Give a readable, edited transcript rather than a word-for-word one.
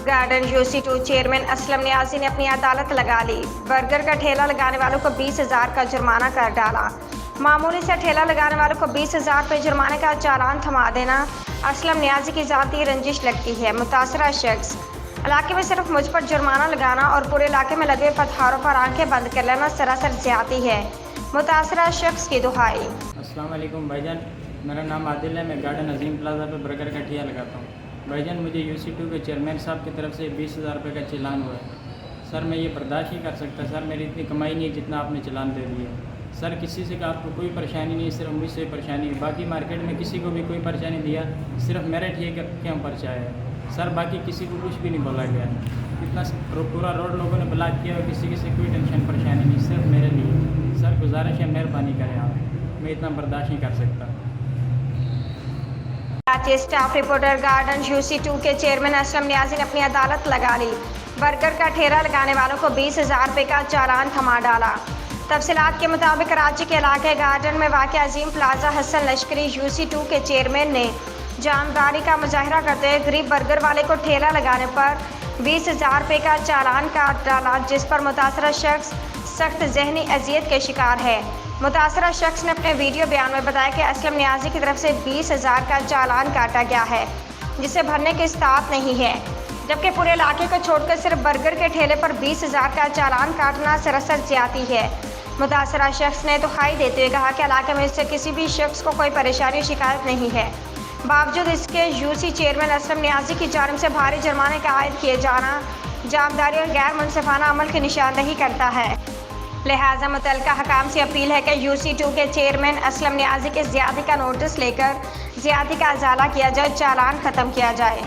Garden यूसी2 chairman Aslam Niazi ने अपनी अदालत लगा ली। बर्गर का ठेला लगाने वालों को 20,000 का जुर्माना कर डाला। मामूली से ठेला लगाने वालों को 20,000 रुपये जुर्माने का चालान थमा देना असलम नियाजी की ज़ाती रंजिश लगती है। मुतासरा शख्स इलाके में सिर्फ मुझ पर जुर्माना लगाना और पूरे इलाके में लगे पथारों पर आंखें बंद कर लेना सरासर ज़्यादती है। मुतासरा शख्स की दुहाई। अस्सलाम वालेकुम भाईजान, मेरा नाम आदिल है। मैं गार्डन अजीम प्लाजा पर बर्गर का ठेला लगाता हूँ। भाईजान, मुझे यूसी2 के चेयरमैन साहब की तरफ से 20,000 रुपये का चालान हुआ है। सर, मैं ये बर्दाश्त नहीं कर सकता। सर, मेरी इतनी कमाई नहीं है जितना आपने चालान दे दिया। सर, किसी से आपको कोई परेशानी नहीं, सिर्फ मुझसे परेशानी है। बाकी मार्केट में किसी को भी कोई परेशानी दिया, सिर्फ मेरे ठेके के ऊपर चाहे सर, बाकी किसी को कुछ भी नहीं बोला गया। इतना पूरा रोड लोगों ने ब्लॉक किया और किसी से कोई टेंशन परेशानी नहीं, सिर्फ मेरे लिए। सर, गुजारिश है, मेहरबानी करें आप, मैं इतना बर्दाश्त नहीं कर सकता। स्टाफ रिपोर्टर गार्डन यूसी2 के चेयरमैन असलम नियाजी ने अपनी अदालत लगा ली। बर्गर का ठेला लगाने वालों को 20,000 रुपये का चालान थमा डाला। तफसीलात के मुताबिक कराची के इलाके गार्डन में वाक़ अजीम प्लाजा हसन लश्करी यूसी2 के चेयरमैन ने जानदारी का मुजाहरा करते हुए गरीब बर्गर वाले को ठेला लगाने पर 20,000 रुपये का चालान काट डाला, जिस पर मुतासरा शख्स सख्त जहनी अजियत के शिकार है। मुतासरा शख्स ने अपने वीडियो बयान में बताया कि असलम नियाजी की तरफ से 20,000 का चालान काटा गया है, जिसे भरने की इस्तात नहीं है, जबकि पूरे इलाके को छोड़कर सिर्फ बर्गर के ठेले पर 20,000 का चालान काटना सरासर ज्यादती है। मुतासरा शख्स ने दुहाई देते हुए कहा कि इलाके में इससे किसी भी शख्स को कोई परेशानी शिकायत नहीं है। बावजूद इसके यूसी चेयरमैन असलम नियाजी की जानिब से भारी जुर्माने का आयद किए जाना जामदारी और गैर मुनसिफाना अमल की निशानदही करता है। लिहाजा मुतल्लिका हकाम से अपील है कि यूसी2 के चेयरमैन असलम नियाजी के ज़्यादती का नोटिस लेकर ज़्यादती का अजाला किया जाए, चालान ख़त्म किया जाए।